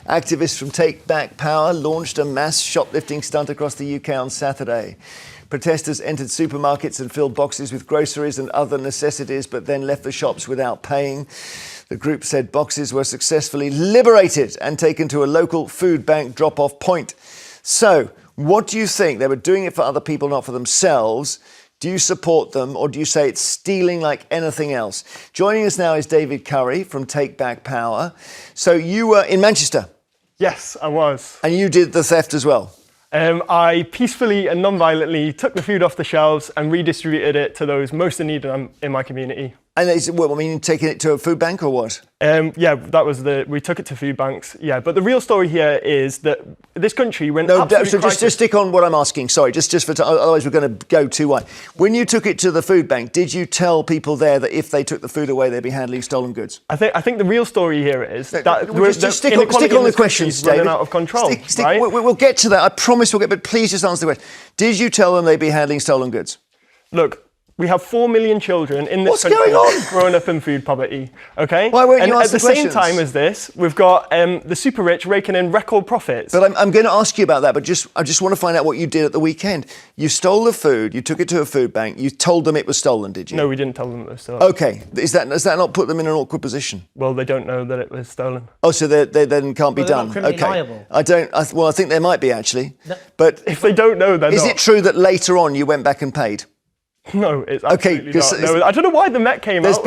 Activists from Take Back Power launched a mass shoplifting stunt across the UK on Saturday. Protesters entered supermarkets and filled boxes with groceries and other necessities, but then left the shops without paying. The group said boxes were successfully liberated and taken to a local food bank drop-off point. So, what do you think? They were doing it for other people, not for themselves. Do you support them, or do you say it's stealing like anything else? Joining us now is David Currey from Take Back Power. So you were in Manchester? Yes, I was. And you did the theft as well? I peacefully and non-violently took the food off the shelves and redistributed it to those most in need in my community. And taking it to a food bank or what? Yeah, we took it to food banks, yeah. But the real story here is that this country went just stick on what I'm asking, sorry, otherwise we're going to go too wide. When you took it to the food bank, did you tell people there that if they took the food away, they'd be handling stolen goods? I think the real story here is that just stick on the questions, David. Running out of control, right? We'll get to that, I promise we'll get, but please just answer the question. Did you tell them they'd be handling stolen goods? Look, we have 4 million children in this country growing up in food poverty, okay? Why weren't you asking questions? At the same time as this, we've got the super rich raking in record profits. But I'm going to ask you about that, but I just want to find out what you did at the weekend. You stole the food, you took it to a food bank, you told them it was stolen, did you? No, we didn't tell them it was stolen. OK. Does that not put them in an awkward position? Well, they don't know that it was stolen. Oh, so they then can't be done? Not criminally liable. I think they might be, actually. No. But if they don't know, they're not. Is it true that later on you went back and paid? No, it's absolutely not. No, I don't know why the Met came out with that.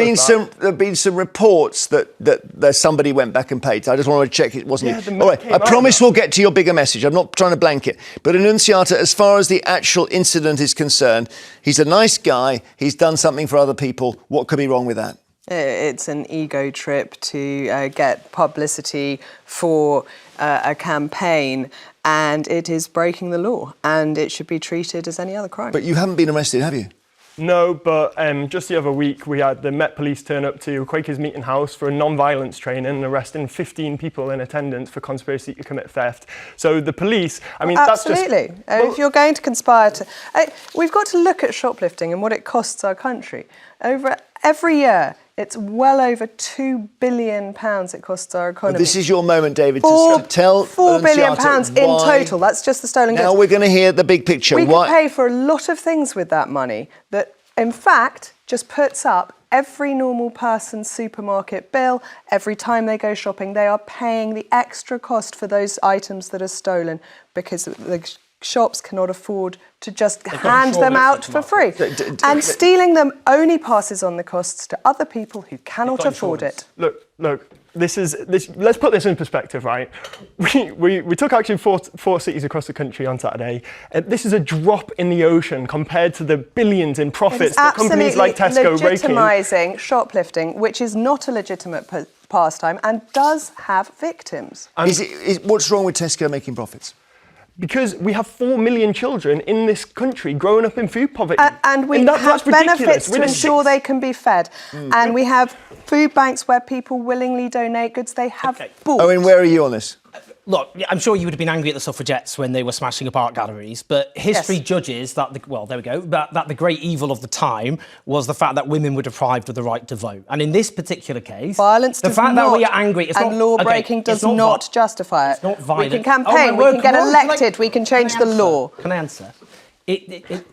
There have been some reports that somebody went back and paid. So I just wanted to check it wasn't you. All right, I promise we'll get to your bigger message. I'm not trying to blanket. But Annunziata, as far as the actual incident is concerned, he's a nice guy. He's done something for other people. What could be wrong with that? It's an ego trip to get publicity for a campaign, and it is breaking the law, and it should be treated as any other crime. But you haven't been arrested, have you? No, but just the other week we had the Met Police turn up to Quakers Meeting House for a non-violence training and arresting 15 people in attendance for conspiracy to commit theft. So the police, absolutely. If you're going to conspire to... we've got to look at shoplifting and what it costs our country. Every year, it's well over £2 billion it costs our economy. But this is your moment, David, to tell £4 billion in total. That's just the stolen goods. Now we're going to hear the big picture. We could pay for a lot of things with that money that, in fact, just puts up every normal person's supermarket bill. Every time they go shopping, they are paying the extra cost for those items that are stolen because the shops cannot afford to just hand them out for free. And stealing them only passes on the costs to other people who cannot afford it. Look, let's put this in perspective, right? We took action in four cities across the country on Saturday. This is a drop in the ocean compared to the billions in profits that companies like Tesco rake in. Legitimising shoplifting, which is not a legitimate pastime and does have victims. What's wrong with Tesco making profits? Because we have 4 million children in this country growing up in food poverty. And we have benefits to ensure they can be fed. And we have food banks where people willingly donate goods they have bought. Owen, where are you on this? Look, I'm sure you would have been angry at the suffragettes when they were smashing up art galleries, but history judges that, that the great evil of the time was the fact that women were deprived of the right to vote. And in this particular case, violence the fact that we are angry, and law breaking does not justify it. It's not violent. We can campaign, we can get elected, we can change the law. Can I answer?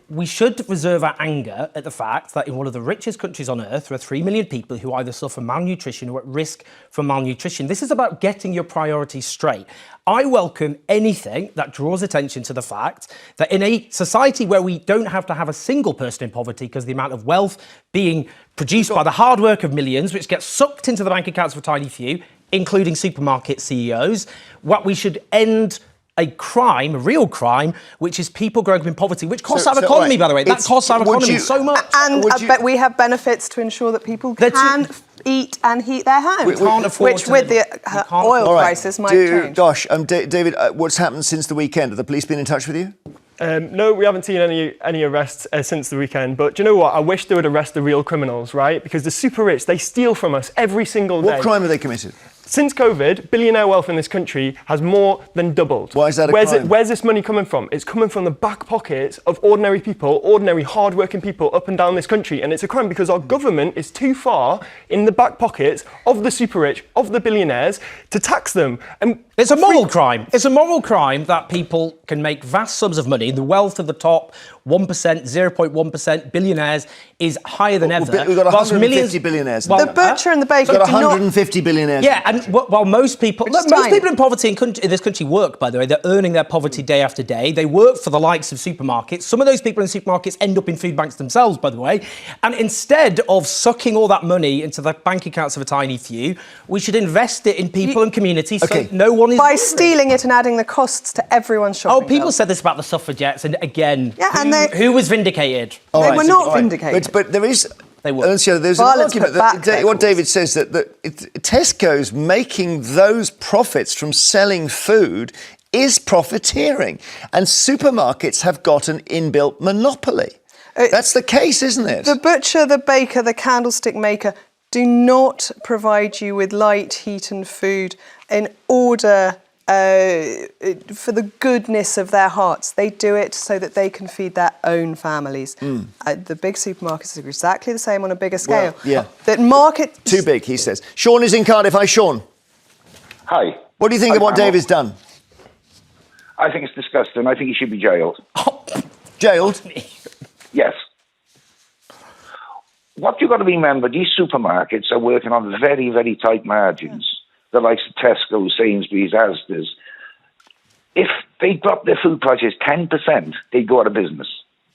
We should reserve our anger at the fact that in one of the richest countries on earth, there are 3 million people who either suffer malnutrition or at risk for malnutrition. This is about getting your priorities straight. I welcome anything that draws attention to the fact that in a society where we don't have to have a single person in poverty because the amount of wealth being produced by the hard work of millions, which gets sucked into the bank accounts of a tiny few, including supermarket CEOs, what we should end a real crime, which is people growing up in poverty, which costs our economy, by the way. That costs our economy so much. And but we have benefits to ensure that people can eat and heat their homes, which with the oil prices might change. Gosh, David, what's happened since the weekend? Have the police been in touch with you? No, we haven't seen any arrests since the weekend. But do you know what? I wish they would arrest the real criminals, right? Because the super rich, they steal from us every single day. What crime have they committed? Since COVID, billionaire wealth in this country has more than doubled. Why is that a crime? Where's this money coming from? It's coming from the back pockets of ordinary people, ordinary hard-working people up and down this country. And it's a crime because our government is too far in the back pockets of the super rich, of the billionaires, to tax them. And It's a moral crime. It's a moral crime that people can make vast sums of money. The wealth of the top 1%, 0.1% billionaires is higher than ever. We've got 150 billionaires. The butcher and the baker do not... 150 billionaires. Yeah, and while most people in poverty in this country work, by the way, they're earning their poverty day after day. They work for the likes of supermarkets. Some of those people in supermarkets end up in food banks themselves, by the way. And instead of sucking all that money into the bank accounts of a tiny few, we should invest it in people and communities so no one is... By stealing it and adding the costs to everyone's shopping people said this about the suffragettes, and again, and who was vindicated? They were not vindicated. But there is... They were. There's an argument that what David says, that Tesco's making those profits from selling food is profiteering, and supermarkets have got an inbuilt monopoly. That's the case, isn't it? The butcher, the baker, the candlestick maker do not provide you with light, heat and food in order for the goodness of their hearts. They do it so that they can feed their own families. The big supermarkets are exactly the same on a bigger scale. That market... Too big, he says. Sean is in Cardiff. Hi, Sean. Hi. What do you think of what David's done? I think it's disgusting. I think he should be jailed. Jailed? Yes. What you've got to remember, these supermarkets are working on very, very tight margins. The likes of Tesco, Sainsbury's, Asda's. If they drop their food prices 10%, they go out of business.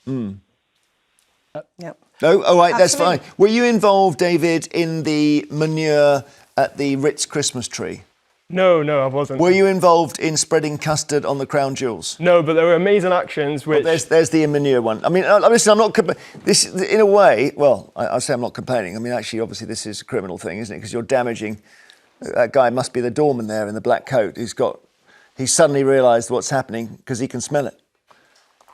Yep. No, all right, that's fine. Were you involved, David, in the manure at the Ritz Christmas tree? No, I wasn't. Were you involved in spreading custard on the crown jewels? No, but there were amazing actions which... Well, there's the manure one. I mean, listen, I'm not... This, in a way, well, I say I'm not complaining. I mean, actually, obviously, this is a criminal thing, isn't it? Because you're damaging... That guy must be the doorman there in the black coat. He's suddenly realised what's happening because he can smell it.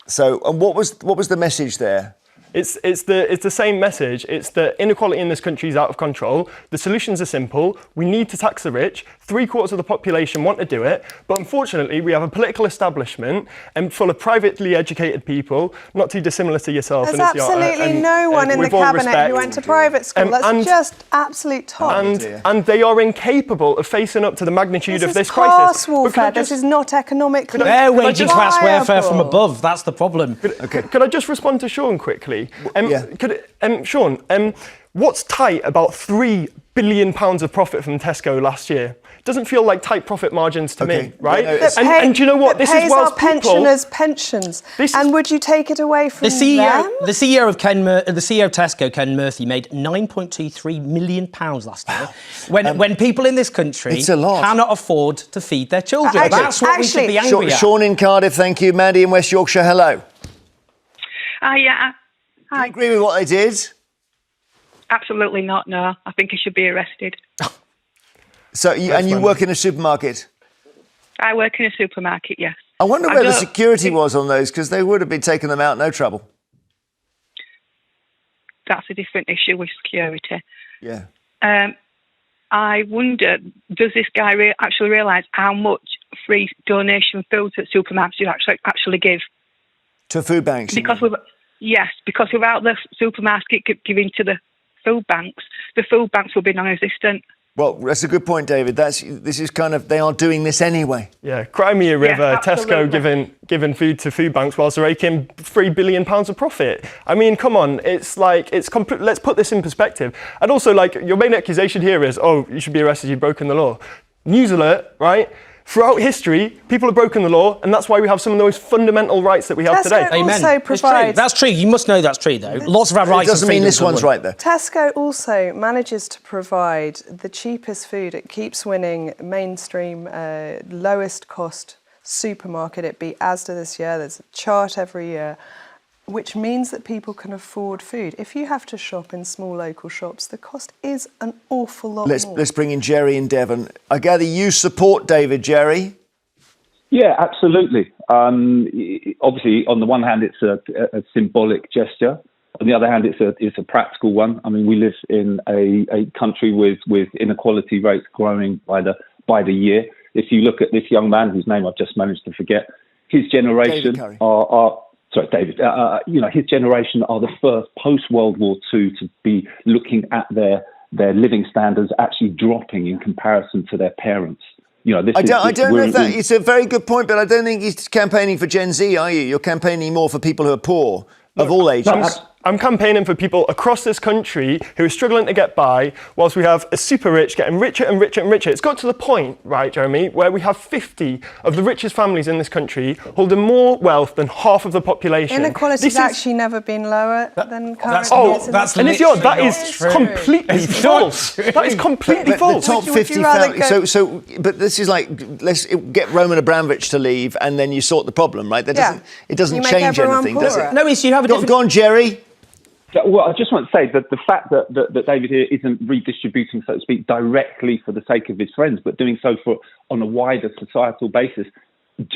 So, and what was the message there? It's the same message. It's that inequality in this country is out of control. The solutions are simple. We need to tax the rich. 3/4 of the population want to do it. But unfortunately, we have a political establishment and full of privately educated people, not too dissimilar to yourself. There's absolutely no one in the cabinet who went to private school. That's just absolute tosh. And they are incapable of facing up to the magnitude of this crisis. This is class warfare. This is not economically viable. They're waging class warfare from above. That's the problem. Could I just respond to Sean quickly? Sean, what's tight about £3 billion of profit from Tesco last year? Doesn't feel like tight profit margins to me, right? And do you know what? This is whilst pensioners' pensions. And would you take it away from them? The CEO of Tesco, Ken Murphy, made £9.23 million last year. When people in this country cannot afford to feed their children, that's what we should be angry at. Sean in Cardiff, thank you. Maddie in West Yorkshire, hello. Yeah. Do you agree with what they did? Absolutely not, no. I think he should be arrested. So, you work in a supermarket? I work in a supermarket, yes. I wonder where the security was on those, because they would have been taking them out, no trouble. That's a different issue with security. Yeah. I wonder, does this guy actually realise how much free donation foods at supermarkets you actually give? To food banks? Because without the supermarket giving to the food banks will be non-existent. Well, that's a good point, David. This is kind of, they are doing this anyway. Yeah, Crimea River, Tesco giving food to food banks whilst they're raking £3 billion of profit. I mean, come on, let's put this in perspective. And also, your main accusation here is, you should be arrested, you've broken the law. News alert, right? Throughout history, people have broken the law, and that's why we have some of the most fundamental rights that we have today. Also provides... That's true. You must know that's true, though. Lots of our rights... It doesn't mean this one's right, though. Tesco also manages to provide the cheapest food. It keeps winning mainstream, lowest cost supermarket. It beat Asda this year. There's a chart every year, which means that people can afford food. If you have to shop in small local shops, the cost is an awful lot more. Let's bring in Jerry in Devon. I gather you support David, Jerry? Yeah, absolutely. Obviously, on the one hand, it's a symbolic gesture. On the other hand, it's a practical one. I mean, we live in a country with inequality rates growing by the year. If you look at this young man, whose name I've just managed to forget, his generation his generation are the first post-World War II to be looking at their living standards actually dropping in comparison to their parents. You know, I don't know if that it's a very good point, but I don't think he's campaigning for Gen Z, are you? You're campaigning more for people who are poor of all ages. I'm campaigning for people across this country who are struggling to get by, whilst we have a super rich getting richer and richer and richer. It's got to the point, right, Jeremy, where we have 50 of the richest families in this country holding more wealth than half of the population. Inequality's actually never been lower than current. And if you're, that is completely false. That is completely false. The top 50 families. So, but this is like, let's get Roman Abramovich to leave, and then you sort the problem, right? That doesn't. It doesn't change anything, does it? No, you have a different. Go on, Jerry. Well, I just want to say that the fact that David here isn't redistributing, so to speak, directly for the sake of his friends, but doing so on a wider societal basis,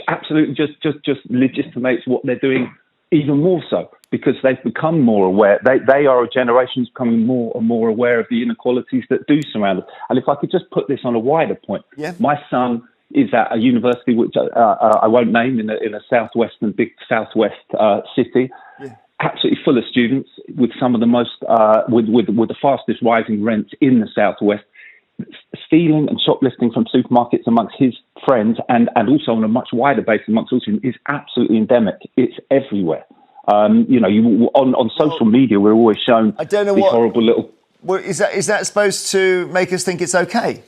absolutely just legitimates what they're doing even more so, because they've become more aware. They are a generation who's becoming more and more aware of the inequalities that do surround us. And if I could just put this on a wider point, my son is at a university which I won't name in a big southwest city. Yeah. Absolutely full of students, with some of the most, with the fastest rising rents in the southwest. Stealing and shoplifting from supermarkets amongst his friends, and also on a much wider basis amongst all students, is absolutely endemic. It's everywhere. You know, on social media, we're always shown these horrible little. Well, is that supposed to make us think it's okay?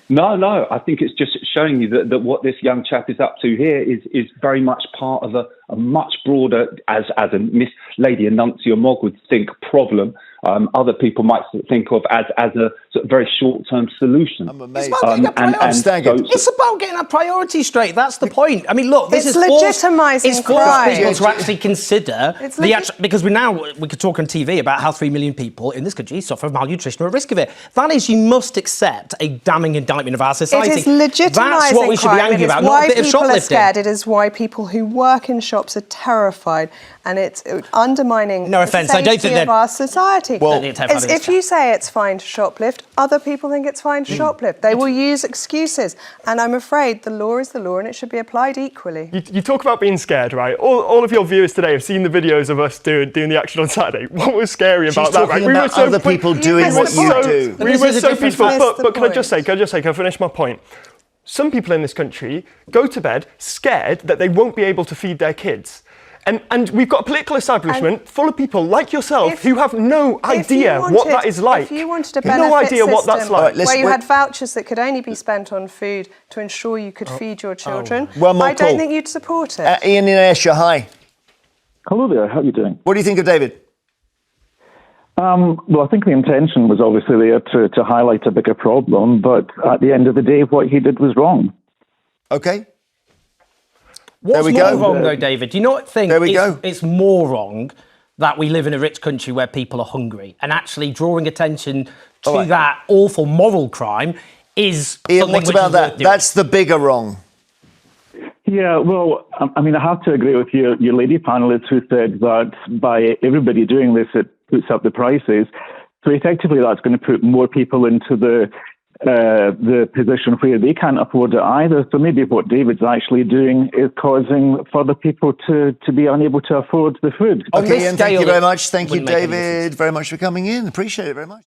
No. I think it's just showing you that what this young chap is up to here is very much part of a much broader, as a Miss Lady Annuncia Mogg would think, problem. Other people might think of as a sort of very short-term solution. I'm amazed. It's about getting our priorities straight. That's the point. I mean, look, this is legitimising crime. It's forced people to actually consider because we could talk on TV about how 3 million people in this country suffer malnutrition or at risk of it. That is, you must accept a damning indictment of our society. It is legitimising That's what we should be angry about, not a bit of shoplifting. Why people are scared. It is why people who work in shops are terrified, and it's undermining the safety of our society. Well, if you say it's fine to shoplift, other people think it's fine to shoplift. They will use excuses. And I'm afraid the law is the law and it should be applied equally. You talk about being scared, right? All of your viewers today have seen the videos of us doing the action on Saturday. What was scary about that, right? We were so other people doing what you do. We were so peaceful. But can I just say, can I finish my point? Some people in this country go to bed scared that they won't be able to feed their kids. And we've got a political establishment full of people like yourself who have no idea what that is like. If you wanted a benefit system what that's like. where you had vouchers that could only be spent on food to ensure you could feed your children, I don't think you'd support it. Ian in Ayrshire, hi. Hello there, how are you doing? What do you think of David? Well, I think the intention was obviously there to highlight a bigger problem, but at the end of the day, what he did was wrong. Okay. What's more wrong, though, David? Do you not think it's more wrong that we live in a rich country where people are hungry, and actually drawing attention to that awful moral crime is Ian, what about that? That's the bigger wrong. Yeah, well, I mean, I have to agree with your lady panelist who said that by everybody doing this, it puts up the prices. So effectively, that's going to put more people into the position where they can't afford it either. So maybe what David's actually doing is causing further people to be unable to afford the food. Okay, Ian, thank you very much. Thank you, David, very much for coming in. Appreciate it very much.